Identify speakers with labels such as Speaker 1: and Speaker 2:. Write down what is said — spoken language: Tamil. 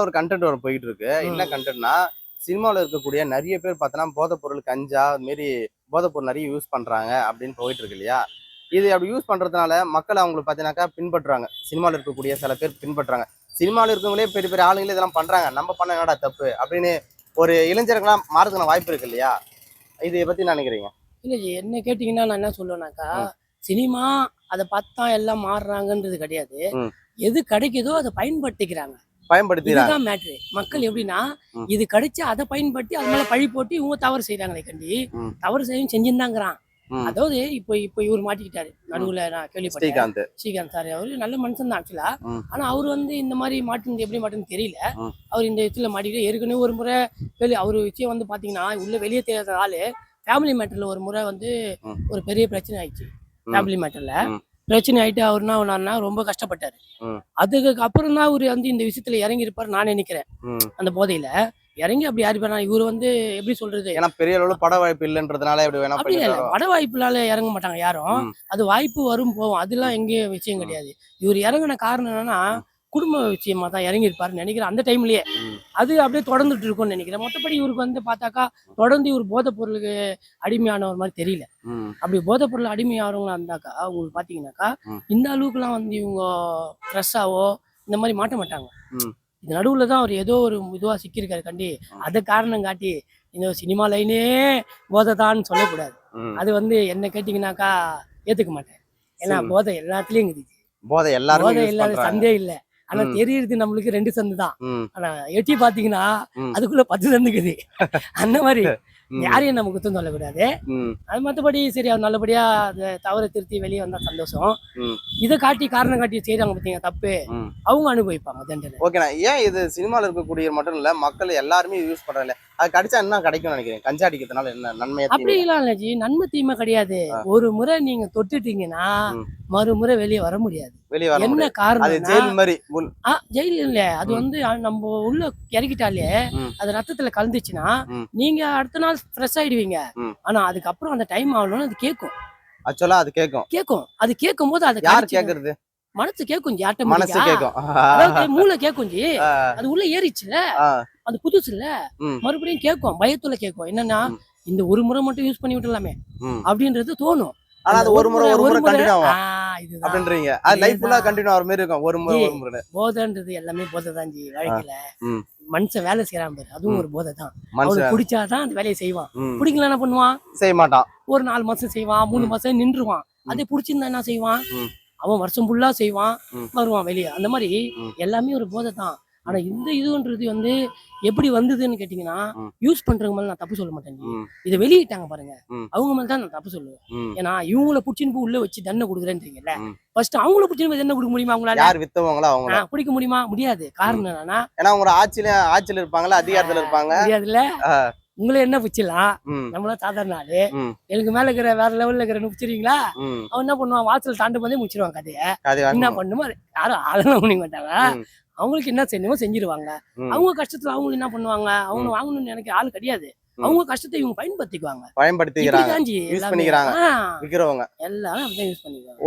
Speaker 1: ஒரு கண்டென்ட் ஒரு போயிட்டு இருக்கு. என்ன கண்டென்ட்னா, சினிமாவில் இருக்கக்கூடிய நிறைய பேர் பார்த்தோன்னா போதைப் பொருள், கஞ்சா அது மாரி போதைப் பொருள் நிறைய யூஸ் பண்றாங்க அப்படின்னு போயிட்டு இருக்கு இல்லையா? இது அப்படி யூஸ் பண்றதுனால மக்கள் அவங்களுக்கு பார்த்தீங்கன்னாக்கா பின்பற்றுறாங்க. சினிமாவில் இருக்கக்கூடிய சில பேர் பின்பற்றுறாங்க. சினிமாவில் இருக்கவங்களே பெரிய பெரிய ஆளுங்களே இதெல்லாம் பண்றாங்க. நம்ம பண்ண என்னடா தப்பு அப்படின்னு ஒரு இளைஞர்கள்லாம் மாறதுக்கான வாய்ப்பு இருக்கு இல்லையா? இதை பத்தி என்ன நினைக்கிறீங்க?
Speaker 2: இல்ல என்ன கேட்டீங்கன்னா, நான் என்ன சொல்லுவேன்னாக்கா,
Speaker 1: ம்,
Speaker 2: சினிமா அத பார்த்து தான் எல்லாம் மாறுறாங்கன்றது கிடையாது.
Speaker 1: ம்.
Speaker 2: எது கிடைக்குதோ அத பயன்படுத்திக்கிறாங்க.
Speaker 1: பயன்படுத்திக்கிறாங்க.
Speaker 2: இதுதான் மேட்ரு. மக்கள்
Speaker 1: ம்,
Speaker 2: எப்படின்னா,
Speaker 1: ம்,
Speaker 2: இது கிடைச்சா அத பயன்படுத்தி அது மேல பழி போட்டு இவங்க தவறு செய்றாங்களே கண்டி,
Speaker 1: ம்,
Speaker 2: தவறு செஞ்சுன்னு தான்ங்கிறான்.
Speaker 1: ம்,
Speaker 2: அதாவது இப்போ இவரு மாட்டிக்கிட்டாரு.
Speaker 1: ம்.
Speaker 2: நடுவுல நான் கேள்விப்பட்டேன்.
Speaker 1: ஸ்ரீகாந்த்.
Speaker 2: ஸ்ரீகாந்த் சார் அவரு நல்ல மனுஷன் தான் ஆக்சுவலா.
Speaker 1: ம்,
Speaker 2: ஆனா அவரு வந்து இந்த மாரி மாட்டுனது எப்படி மாட்டுனதுன்னு தெரியல.
Speaker 1: ம்,
Speaker 2: அவரு இந்த இடத்துல மாட்டிக்கிட்டு ஏற்கனவே ஒரு முறை அவரு விஷயம் வந்து பார்த்தீங்கன்னா, உள்ள வெளிய தெரியாத ஆளு ஃபேமிலி மேட்டர்ல ஒரு முறை வந்து
Speaker 1: ம்,
Speaker 2: ஒரு பெரிய பிரச்சனை ஆயிடுச்சு.
Speaker 1: ம்,
Speaker 2: ஃபேமிலி மேட்டர்ல.
Speaker 1: ம்,
Speaker 2: பிரச்சனை ஆயிட்டு அவரு என்ன பண்ணாருன்னா, ரொம்ப கஷ்டப்பட்டாரு.
Speaker 1: ம்,
Speaker 2: அதுக்கு அப்புறம் தான் அவரு வந்து இந்த விஷயத்துல இறங்கி இருப்பாருன்னு நான் நினைக்கிறேன்.
Speaker 1: ம்.
Speaker 2: அந்த போதையில. இறங்கி அப்படி யாரு பண்ணா இவரு வந்து எப்படி சொல்றது?
Speaker 1: ஏன்னா பெரிய அளவுல பட வாய்ப்பு இல்லன்றதுனால இப்படி வேணா
Speaker 2: அப்படி இல்ல.
Speaker 1: பண்ணிட்டாரோ?
Speaker 2: பட வாய்ப்புனால இறங்க மாட்டாங்க யாரும்.
Speaker 1: ம்,
Speaker 2: அது வாய்ப்பு வரும் போகும். அதெல்லாம்
Speaker 1: ம்,
Speaker 2: எங்கேயும் விஷயம்
Speaker 1: ம்,
Speaker 2: கிடையாது. இவரு இறங்குன காரணம் என்னன்னா,
Speaker 1: ம்,
Speaker 2: குடும்ப விஷயமா தான் இறங்கியிருப்பாருன்னு நினைக்கிறேன் அந்த டைம்லயே.
Speaker 1: ம்,
Speaker 2: அது அப்படியே தொடர்ந்துட்டு இருக்கும்னு நினைக்கிறேன். மத்தபடி இவருக்கு வந்து பார்த்தாக்கா, தொடர்ந்து இவரு போதைப் பொருளுக்கு அடிமையானவர் மாரி தெரியல.
Speaker 1: ம்,
Speaker 2: அப்படி போதைப் பொருள் அடிமையாகிறவங்களா இருந்தாக்கா, உங்களுக்கு பார்த்தீங்கன்னாக்கா,
Speaker 1: ம்,
Speaker 2: இந்த அளவுக்குலாம் வந்து இவங்க ஸ்ட்ரெஸ்ஸாவோ, இந்த மாரி மாட்ட மாட்டாங்க.
Speaker 1: ம்,
Speaker 2: இது நடுவுல தான் அவரு ஏதோ ஒரு இதுவா சிக்கியிருக்காரு கண்டி,
Speaker 1: ம்,
Speaker 2: அத காரணம் காட்டி, இந்த சினிமா லைனே போதை தான்னு சொல்லக்கூடாது.
Speaker 1: ம்.
Speaker 2: அது வந்து என்ன கேட்டீங்கன்னாக்கா, ஏத்துக்க மாட்டேன். ஏன்னா
Speaker 1: சிம்
Speaker 2: போதை எல்லாத்துலயும் இருக்குது.
Speaker 1: போதை எல்லாருமே
Speaker 2: போதை
Speaker 1: யூஸ்
Speaker 2: இல்லாத
Speaker 1: பண்றாங்க.
Speaker 2: சந்தே இல்ல. ஆனா
Speaker 1: ம்,
Speaker 2: தெரியுறது நம்மளுக்கு 2 சந்து தான்.
Speaker 1: ம்,
Speaker 2: ஆனா எட்டி பார்த்தீங்கன்னா,
Speaker 1: ம்,
Speaker 2: அதுக்குள்ள 10 சந்து இருக்குது. அந்த மாரி
Speaker 1: ம்,
Speaker 2: யாரையும் நம்ம குத்தம் சொல்லக்கூடாது.
Speaker 1: ம்,
Speaker 2: அது மத்தபடி சரி அவர் நல்லபடியா அந்த தவற திருத்தி வெளிய வந்தா சந்தோஷம்.
Speaker 1: ம்,
Speaker 2: இத காட்டி காரணம் காட்டி செய்றாங்க பார்த்தீங்களா தப்பு,
Speaker 1: ம்.
Speaker 2: அவங்க அனுபவிப்பாங்க தண்டனை.
Speaker 1: ஓகேண்ணா. ஏன் இது சினிமால இருக்கக்கூடியது மட்டும் இல்ல, மக்கள் எல்லாருமே யூஸ் பண்றாங்கல்ல. அது கடிச்சா என்ன கிடைக்கும்னு நினைக்கிறீங்க? கஞ்சா அடிக்கிறதுனால என்ன நன்மையா தீமையா?
Speaker 2: அப்படிலாம் இல்ல ஜி. நன்மை தீமை கிடையாது.
Speaker 1: ஆ,
Speaker 2: ஒரு முறை நீங்க தொட்டுட்டீங்கன்னா,
Speaker 1: ம்.
Speaker 2: மறுமுறை வெளிய வர முடியாது.
Speaker 1: வெளிய வர
Speaker 2: என்ன
Speaker 1: முடியாது. அது
Speaker 2: காரணம்னா,
Speaker 1: ஜெயில் மாரி.
Speaker 2: ஜெயில் இல்ல. அது
Speaker 1: ம்,
Speaker 2: வந்து நம்ப உள்ள இறக்கிட்டாலே,
Speaker 1: ம்,
Speaker 2: அது ரத்தத்துல கலந்துச்சுன்னா,
Speaker 1: ம்,
Speaker 2: நீங்க அடுத்த நாள் ஃப்ரெஷ் ஆயிடுவீங்க.
Speaker 1: ம்.
Speaker 2: ஆனா அதுக்கப்புறம் அந்த டைம் ஆகணும்னு அது கேட்கும்.
Speaker 1: ஆக்சுவலா அது கேட்கும்.
Speaker 2: கேட்கும். அது கேட்கும்போது அத
Speaker 1: யார்
Speaker 2: கடிச்சு
Speaker 1: கேட்கறது?
Speaker 2: மனசு கேட்கும் ஜி
Speaker 1: மனசு
Speaker 2: ஆட்டோமேட்டிக்கா.
Speaker 1: கேட்கும்.
Speaker 2: அதாவது மூளை கேட்கும் ஜி.
Speaker 1: ஆ,
Speaker 2: அது உள்ள ஏறிச்சுல்ல.
Speaker 1: ஆ,
Speaker 2: அது புதுசுல்ல.
Speaker 1: ம்,
Speaker 2: மறுபடியும் கேட்கும். பயத்துல கேட்கும். என்னன்னா,
Speaker 1: ம்,
Speaker 2: இந்த ஒரு முறை மட்டும் யூஸ் பண்ணி விட்டுறலாமே!
Speaker 1: ம்.
Speaker 2: அப்படின்றது தோணும்.
Speaker 1: ஆனா
Speaker 2: அந்த
Speaker 1: அது ஒரு முறை
Speaker 2: ஒரு முறை
Speaker 1: கன்டின்யூ ஆகும்
Speaker 2: இதுதான்.
Speaker 1: அப்படின்றீங்க. அது லைஃப் ஃபுல்லா
Speaker 2: இதேதான்.
Speaker 1: கன்டின்யூ ஆகுற மாரி இருக்கும். ஒரு முறை
Speaker 2: ஜி
Speaker 1: ஒரு முறை.
Speaker 2: போதைன்றது எல்லாமே போதை தான் ஜி
Speaker 1: ஆ,
Speaker 2: வாழ்க்கையில.
Speaker 1: ம்,
Speaker 2: மனுஷன் வேலை செய்றான் பாரு, அதுவும்
Speaker 1: ம்.
Speaker 2: ஒரு போதை தான். அவனுக்கு
Speaker 1: மனுஷன்
Speaker 2: புடிச்சா தான் அந்த வேலைய செய்வான்.
Speaker 1: ம்.
Speaker 2: புடிக்கலன்னா என்ன பண்ணுவான்?
Speaker 1: செய்ய மாட்டான்.
Speaker 2: ஒரு 4 மாசம் செய்வான், 3
Speaker 1: ம்,
Speaker 2: மாசம் நின்றுவான்.
Speaker 1: ம்,
Speaker 2: அதே புடிச்சிருந்தா என்ன செய்வான்?
Speaker 1: ம்,
Speaker 2: அவன் வருஷம் ஃபுல்லா செய்வான்,
Speaker 1: ம்,
Speaker 2: வருவான் வெளிய. அந்த மாரி
Speaker 1: ம்,
Speaker 2: எல்லாமே ஒரு போதை தான். ஆனா
Speaker 1: ம்,
Speaker 2: இந்த இதுன்றது வந்து எப்படி வந்ததுன்னு கேட்டீங்கன்னா,
Speaker 1: ம்,
Speaker 2: யூஸ் பண்றவங்க மேல நான் தப்பு சொல்ல மாட்டேன் ஜி.
Speaker 1: ம்,
Speaker 2: இத வெளியிட்டாங்க பாருங்க.
Speaker 1: ம்,
Speaker 2: அவங்க மேல தான் நான் தப்பு சொல்லுவேன்.
Speaker 1: ம்,
Speaker 2: ஏன்னா இவங்கள புடிச்சுன்னு போய் உள்ள வச்சு தண்டனை குடுக்குறேன்றீங்கல்ல.
Speaker 1: ம்.
Speaker 2: ஃபர்ஸ்ட் அவங்கள புடிச்சுன்னு போய் தண்டனை குடுக்க முடியுமா உங்களால?
Speaker 1: யார் வித்தவங்களோ அவங்கள.
Speaker 2: புடிக்க முடியுமா? முடியாது.
Speaker 1: ம்.
Speaker 2: காரணம் என்னன்னா,
Speaker 1: ஏன்னா அவங்க ஆட்சியில இருப்பாங்கல்ல, அதிகாரத்துல இருப்பாங்க.
Speaker 2: முடியாதுல்ல.
Speaker 1: ஆ,
Speaker 2: உங்கள என்ன பிச்சிடலாம்.
Speaker 1: ம்,
Speaker 2: நம்மளாம் சாதாரண ஆளு.
Speaker 1: ம்,
Speaker 2: எனக்கு மேல இருக்கிற வேற லெவல்ல இருக்கிறவன பிடிச்சிருவீங்களா?
Speaker 1: ம்.
Speaker 2: அவன் என்ன பண்ணுவான்? வாசல் தாண்டும் போதே முடிச்சிருவான் கதைய.
Speaker 1: அது
Speaker 2: என்ன
Speaker 1: வரணும்.
Speaker 2: பண்ணுமோ யாரும் அதெல்லாம் பண்ணிக்க மாட்டாங்க.
Speaker 1: ம்,
Speaker 2: அவங்களுக்கு என்ன செய்யணுமோ செஞ்சிருவாங்க.
Speaker 1: ம்,
Speaker 2: அவங்க கஷ்டத்துல அவங்க என்ன பண்ணுவாங்க? அவங்க
Speaker 1: ம்,
Speaker 2: வாங்கணும்னு நினைக்கிற ஆள் கிடையாது.
Speaker 1: ம்.
Speaker 2: அவங்க கஷ்டத்த இவங்க பயன்படுத்திக்குவாங்க.
Speaker 1: பயன்படுத்திக்கிறாங்க.
Speaker 2: இப்படிதான் ஜி
Speaker 1: யூஸ்
Speaker 2: எல்லாமே.
Speaker 1: பண்ணிக்கிறாங்க விக்கிறவங்க.
Speaker 2: எல்லாரும் அப்படிதான் யூஸ் பண்ணிக்குவாங்க.